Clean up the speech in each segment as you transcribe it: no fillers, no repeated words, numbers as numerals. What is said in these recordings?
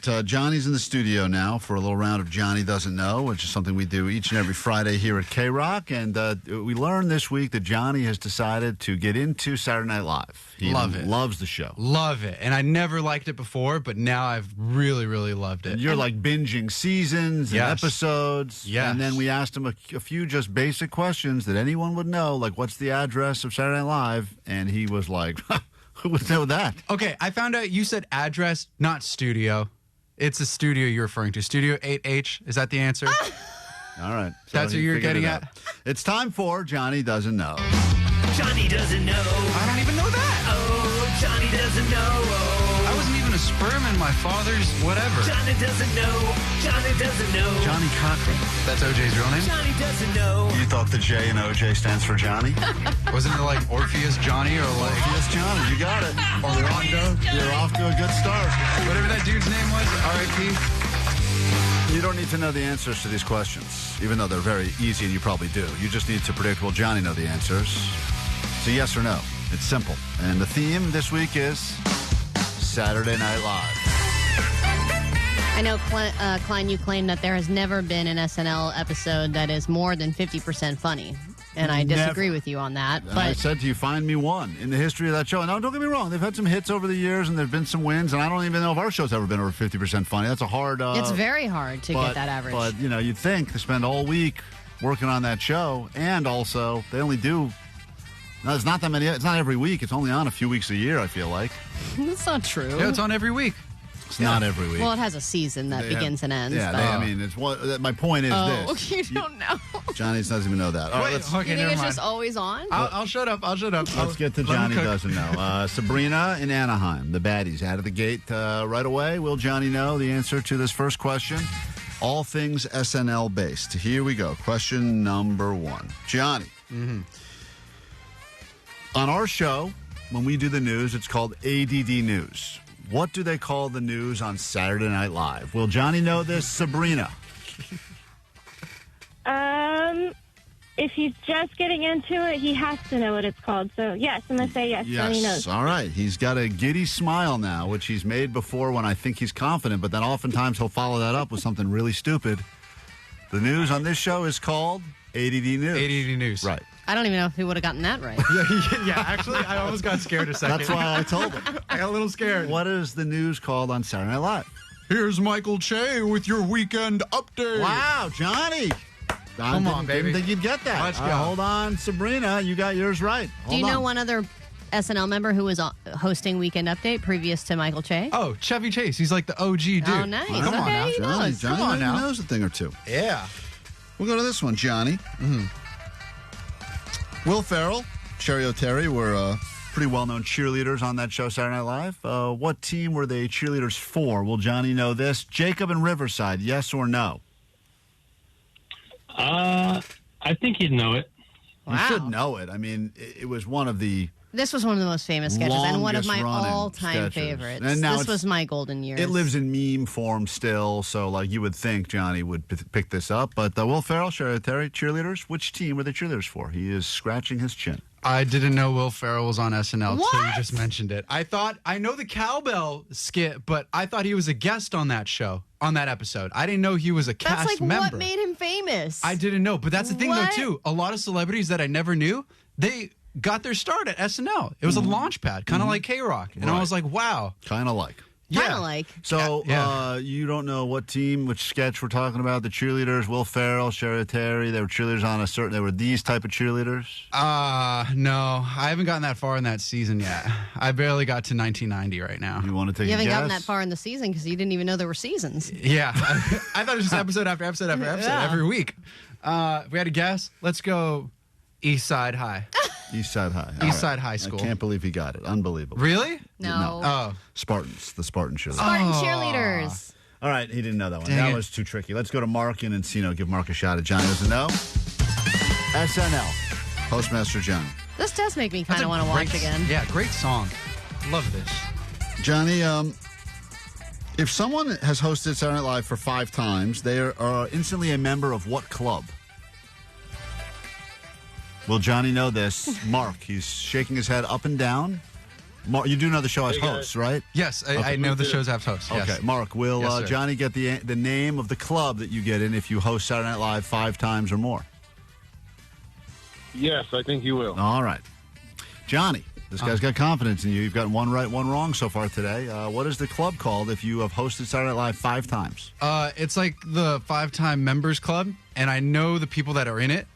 Johnny's in the studio now for a little round of Johnny Doesn't Know, which is something we do each and every Friday here at KROQ. And we learned this week that Johnny has decided to get into Saturday Night Live. He loves the show. Love it. And I never liked it before, but now I've really, really loved it. And you're like binging seasons and episodes. Yes. And then we asked him a few just basic questions that anyone would know, like what's the address of Saturday Night Live? And he was like, who would know that? Okay, I found out you said address, not studio. It's a studio you're referring to. Studio 8H. Is that the answer? All right. So that's what you're getting at? It's time for Johnny Doesn't Know. Johnny doesn't know. I don't even know that. Oh, Johnny doesn't know. I wasn't even a sperm in my father's whatever. Johnny doesn't know. Johnny doesn't know. Johnny Cochran. That's OJ's real name? Johnny doesn't know. You thought the J in OJ stands for Johnny? Wasn't it like Orpheus Johnny or like... Orpheus Johnny, you got it. You're off to a good start. Whatever that dude's name was, R.I.P. You don't need to know the answers to these questions, even though they're very easy and you probably do. You just need to predict, will Johnny know the answers? So yes or no. It's simple. And the theme this week is Saturday Night Live. I know, Klein, you claim that there has never been an SNL episode that is more than 50% funny. And I disagree with you on that. But I said to you, find me one in the history of that show. Now, don't get me wrong. They've had some hits over the years, and there have been some wins, and I don't even know if our show's ever been over 50% funny. That's a hard... it's very hard to get that average. But, you know, you'd think to spend all week working on that show, and also, they only do... No, it's not that many. It's not every week. It's only on a few weeks a year, I feel like. That's not true. Yeah, it's on every week. It's not every week. Well, it has a season that begins and ends. Yeah, I mean, it's my point is this. You don't know. Johnny doesn't even know that. All right, you think it's just always on? I'll shut up. Let's get to Johnny Doesn't Know. Sabrina in Anaheim, the baddies, out of the gate right away. Will Johnny know the answer to this first question? All things SNL based. Here we go. Question number one. Johnny. Mm-hmm. On our show, when we do the news, it's called ADD News. What do they call the news on Saturday Night Live? Will Johnny know this? Sabrina. If he's just getting into it, he has to know what it's called. So, yes, I'm going to say yes. Johnny knows. All right. He's got a giddy smile now, which he's made before when I think he's confident, but then oftentimes he'll follow that up with something really stupid. The news on this show is called ADD News. ADD News. Right. I don't even know if he would have gotten that right. Yeah, actually, I almost got scared a second. That's why I told him. I got a little scared. What is the news called on Saturday Night Live? Here's Michael Che with your weekend update. Wow, Johnny. Come on, baby. Didn't think you'd get that. Let's go. Hold on, Sabrina. You got yours right. Do you know one other SNL member who was hosting Weekend Update previous to Michael Che? Oh, Chevy Chase. He's like the OG dude. Oh, nice. Come on now. He knows. Johnny Come on now. knows a thing or two. Yeah. We'll go to this one, Johnny. Mm-hmm. Will Ferrell, Cherry O'Terry were pretty well-known cheerleaders on that show, Saturday Night Live. What team were they cheerleaders for? Will Johnny know this? Jacob in Riverside, yes or no? I think he'd know it. Wow. You should know it. I mean, it was one of the... This was one of the most famous sketches and one of my longest-running all-time sketches. favorites. And now this was my golden years. It lives in meme form still, so like you would think Johnny would pick this up. But Will Ferrell, Cherry Terry, cheerleaders, which team were they cheerleaders for? He is scratching his chin. I didn't know Will Ferrell was on SNL until you What? just mentioned it. I know the cowbell skit, but I thought he was a guest on that show, on that episode. I didn't know he was a cast That's like member. what made him famous. I didn't know, but that's the thing What? though too. A lot of celebrities that I never knew, they got their start at SNL. It was a launch pad, kind of like KROQ. And I was like, wow. Kind of like. Kind of like. So Yeah. you don't know what team, which sketch we're talking about? The cheerleaders, Will Ferrell, Cherry Terry. They were cheerleaders on a certain. They were these type of cheerleaders. No, I haven't gotten that far in that season yet. I barely got to 1990 right now. You want to take You a haven't guess? gotten that far in the season because you didn't even know there were seasons. Yeah, I thought it was just episode after episode after episode every week. If we had a guess, let's go East Side High. East Side High. East Side High School. I can't believe he got it. Unbelievable. Really? No. Oh. Spartans. The Spartan cheerleaders. Spartan cheerleaders. All right, he didn't know that one. Dang That it. was too tricky. Let's go to Mark in Encino. Give Mark a shot at Johnny Doesn't Know. SNL. Postmaster Johnny. This does make me That's kind a of want to great- watch again. Yeah, great song. Love this. Johnny, if someone has hosted Saturday Night Live for 5 times, they are instantly a member of what club? Will Johnny know this? Mark, he's shaking his head up and down. You do know the show has Hey, guys. hosts, right? Yes, I know the shows have hosts. Yes. Okay, Mark, will Yes, sir. Johnny get the name of the club that you get in if you host Saturday Night Live 5 times or more? Yes, I think you will. All right. Johnny, this guy's got confidence in you. You've gotten one right, one wrong so far today. What is the club called if you have hosted Saturday Night Live 5 times? It's like the 5-time members club, and I know the people that are in it.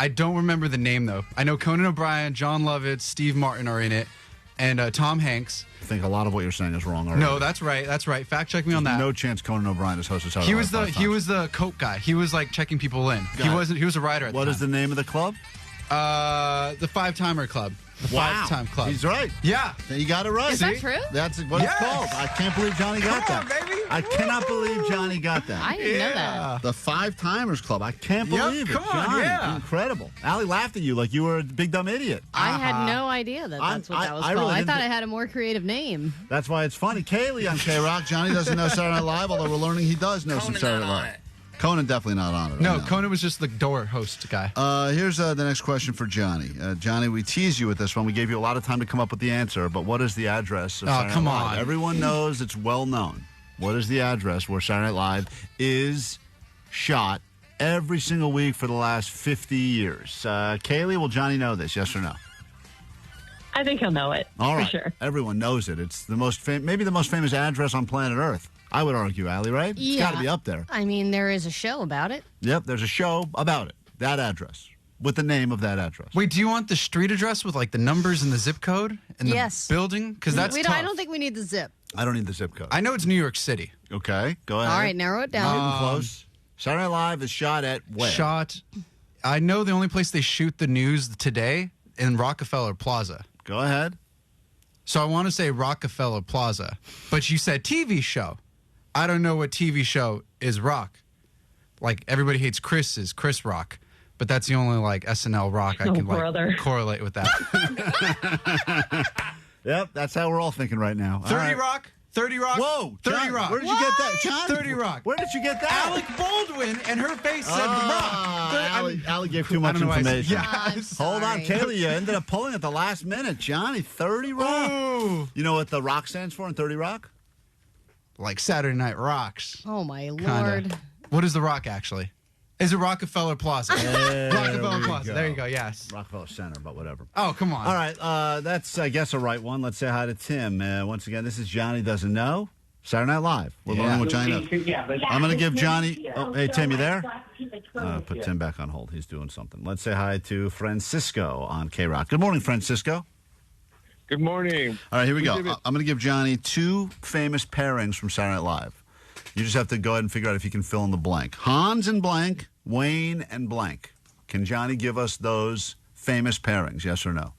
I don't remember the name, though. I know Conan O'Brien, John Lovitz, Steve Martin are in it, and Tom Hanks. I think a lot of what you're saying is wrong already. No, that's right. That's right. Fact check me on that. No chance Conan O'Brien is hosted Saturday He Night was Live the 5 he times. was the coke guy. He was like checking people in. Got it. He was a writer at What the is the name of the club? time. The 5-timer club. The Wow. 5-time club. He's right. Yeah. You got it right. Is that true? That's what Yes. it's called. I can't believe Johnny got Come on, that. baby. I cannot believe Johnny got that. I didn't know that. The 5-timers club. I can't Yep, believe it. come on, Johnny, yeah. incredible. Allie laughed at you like you were a big dumb idiot. I had no idea that that's what that was I called. really I didn't thought thi- I had a more creative name. That's why it's funny. Kaylee on KROQ. Johnny doesn't know Saturday Night Live, although we're learning he does know some Saturday Night Live. Conan definitely not on it. I No, know. Conan was just the door host guy. Here's the next question for Johnny. Johnny, we teased you with this one. We gave you a lot of time to come up with the answer, but what is the address of Saturday come Night Live? on. Everyone knows it's well known. What is the address where Saturday Night Live is shot every single week for the last 50 years? Kaylee, will Johnny know this, yes or no? I think he'll know it. All right. For sure. Everyone knows it. It's the most maybe the most famous address on planet Earth. I would argue, Allie, right? It's got to be up there. I mean, there is a show about it. Yep, there's a show about it. That address. With the name of that address. Wait, do you want the street address with like the numbers and the zip code and the Yes. building? Because that's I tough. don't think we need the zip. I don't need the zip code. I know it's New York City. Okay, go ahead. All right, narrow it down. Getting close. Saturday Night Live is shot at where? Shot. I know the only place they shoot the news today in Rockefeller Plaza. Go ahead. So I want to say Rockefeller Plaza, but you said TV show. I don't know what TV show is Rock. Like everybody hates Chris is Chris Rock, but that's the only like SNL Rock I can like brother. correlate with that. Yep, that's how we're all thinking right now. All 30 right. Rock. 30 Rock. Whoa, 30 John, Rock. Where did you get that, John? 30 Rock. Where did you get that? Alec Baldwin and her face said Rock. Allie gave too I much don't know why I said- information. Yeah. I'm Hold on, sorry. Kaylee. You ended up pulling at the last minute. Johnny, 30 Rock. Ooh. You know what the Rock stands for in 30 Rock? Like Saturday Night Rocks. Oh, my Kinda. Lord. What is the Rock actually? Is it Rockefeller Plaza? Rockefeller we Plaza. go. There you go. Yes. Rockefeller Center, but whatever. Oh, come on. All right, that's, I guess, a right one. Let's say hi to Tim. Once again, this is Johnny Doesn't Know. Saturday Night Live. We're Yeah. learning what Johnny knows. I'm going to give Johnny... Oh, hey, Tim, you there? Put Tim back on hold. He's doing something. Let's say hi to Francisco on KROQ. Good morning, Francisco. Good morning. All right, here we go. did it. I'm going to give Johnny 2 famous pairings from Saturday Night Live. You just have to go ahead and figure out if you can fill in the blank. Hans and blank, Wayne and blank. Can Johnny give us those famous pairings, yes or no?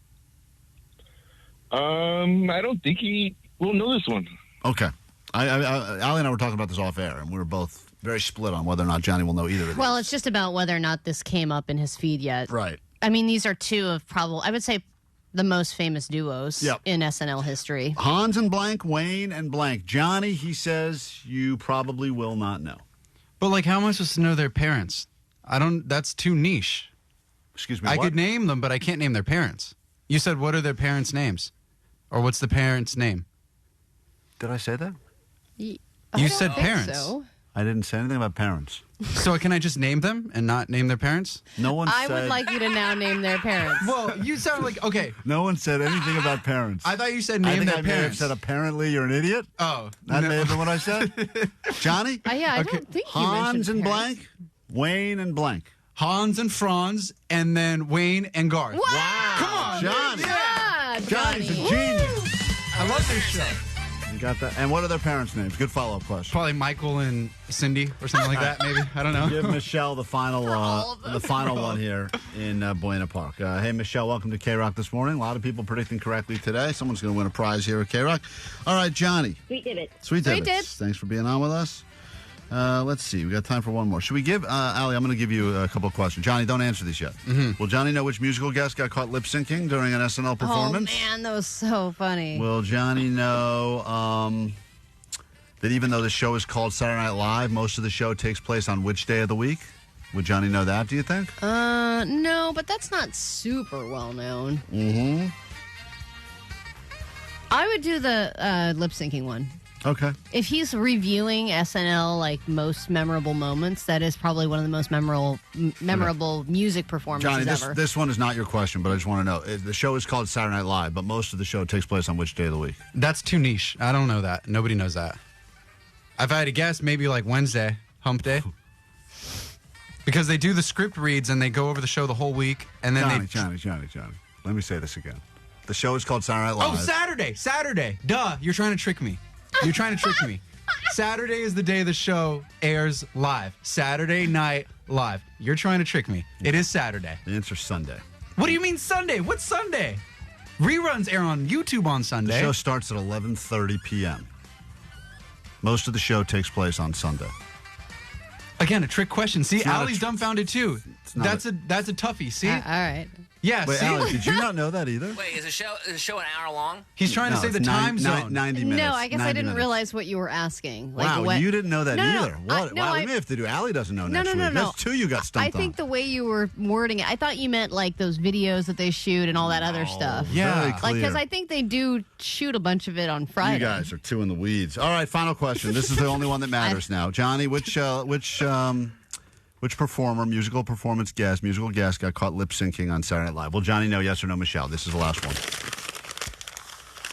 I don't think he will know this one. Okay. Allie and I were talking about this off air, and we were both very split on whether or not Johnny will know either of these. Well, it's just about whether or not this came up in his feed yet. Right. I mean, these are 2 of probably, I would say, the most famous duos Yep. in SNL history. Hans and blank, Wayne and blank. Johnny, he says, you probably will not know. But like, how am I supposed to know their parents? I don't. That's too niche. Excuse me, I what? could name them, but I can't name their parents. You said, what are their parents' names? Or what's the parent's name? Did I say that? You I said don't think parents. so. I didn't say anything about parents. So can I just name them and not name their parents? No one I said... would like you to now name their parents. Well, you sound like, okay, No one said anything about parents. I thought you said I name think their I may have parents. said apparently you're an idiot. Oh, That no. may have been what I said. Johnny? Yeah, I Okay. don't think you Hans mentioned and parents. blank, Wayne and blank. Hans and Franz, and then Wayne and Garth. Wow! Come on, Johnny. Yeah, Johnny's a Johnny. genius. I love this show. You got that? And what are their parents' names? Good follow-up question. Probably Michael and Cindy or something like that, maybe. I don't know. Give Michelle the final one here in Buena Park. Hey, Michelle, welcome to KROQ this morning. A lot of people predicting correctly today. Someone's going to win a prize here at KROQ. All right, Johnny. Sweet David. Sweet Sweet Divots. Thanks for being on with us. Let's see. We got time for one more. Should we give Allie? I'm going to give you a couple of questions. Johnny, don't answer these yet. Will Johnny know which musical guest got caught lip syncing during an SNL performance? Oh, man, that was so funny. Will Johnny know that even though the show is called Saturday Night Live, most of the show takes place on which day of the week? Would Johnny know that, do you think? No, but that's not super well known. Mm-hmm. I would do the lip syncing one. Okay. If he's reviewing SNL like most memorable moments, that is probably one of the most memorable music performances Johnny, ever. this one is not your question, but I just want to know. The show is called Saturday Night Live, but most of the show takes place on which day of the week? That's too niche. I don't know that. Nobody knows that. If I had to guess, maybe like Wednesday, hump day. Because they do the script reads and they go over the show the whole week. And then Johnny. Let me say this again. The show is called Saturday Night Live. Oh, Saturday. Duh, you're trying to trick me. Saturday is the day the show airs live. Saturday Night Live. You're trying to trick me. It is Saturday. The answer's Sunday. What do you mean Sunday? What's Sunday? Reruns air on YouTube on Sunday. The show starts at 11:30 p.m. Most of the show takes place on Sunday. Again, a trick question. See, not Allie's dumbfounded too. not That's a toughie. See? All right. Yeah, Wait, see? Allie, did you not know that either? Wait, is the show an hour long? He's trying to say it's the time zone. 90 minutes. No, I guess I 90 didn't minutes. realize what you were asking. Like, Wow, what- you didn't know that No, no, either. no. What? No, Wow, I- we may have to do. Allie doesn't know No, next no, week. no. That's two you got stumped I think the way you were wording it, I thought you meant like those videos that they shoot and all that other stuff. Yeah. Very Like, clear. because I think they do shoot a bunch of it on Friday. You guys are two in the weeds. All right, final question. This is the only one that matters now. Johnny, which performer, musical guest got caught lip syncing on Saturday Night Live? Will Johnny know, yes or no, Michelle? This is the last one.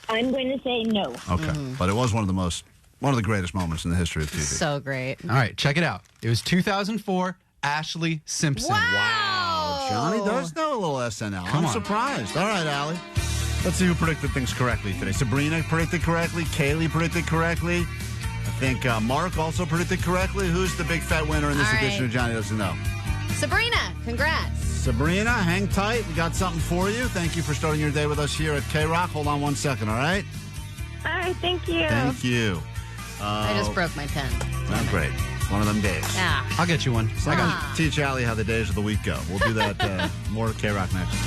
I'm going to say no. Okay. But it was one of the greatest moments in the history of TV. So great. All right, check it out. It was 2004, Ashley Simpson. Wow. Johnny does know a little SNL. I'm on. surprised. All right, Allie. Let's see who predicted things correctly today. Sabrina predicted correctly. Kaylee predicted correctly. I think Mark also predicted correctly. Who's the big fat winner in this All edition right. of Johnny Doesn't Know? Sabrina, congrats. Sabrina, hang tight. We got something for you. Thank you for starting your day with us here at KROQ. Hold on 1 second, all right? All right, thank you. Thank you. I just broke my pen. Not great. One of them days. Ah. I'll get you one. I got to teach Allie how the days of the week go. We'll do that more at KROQ next.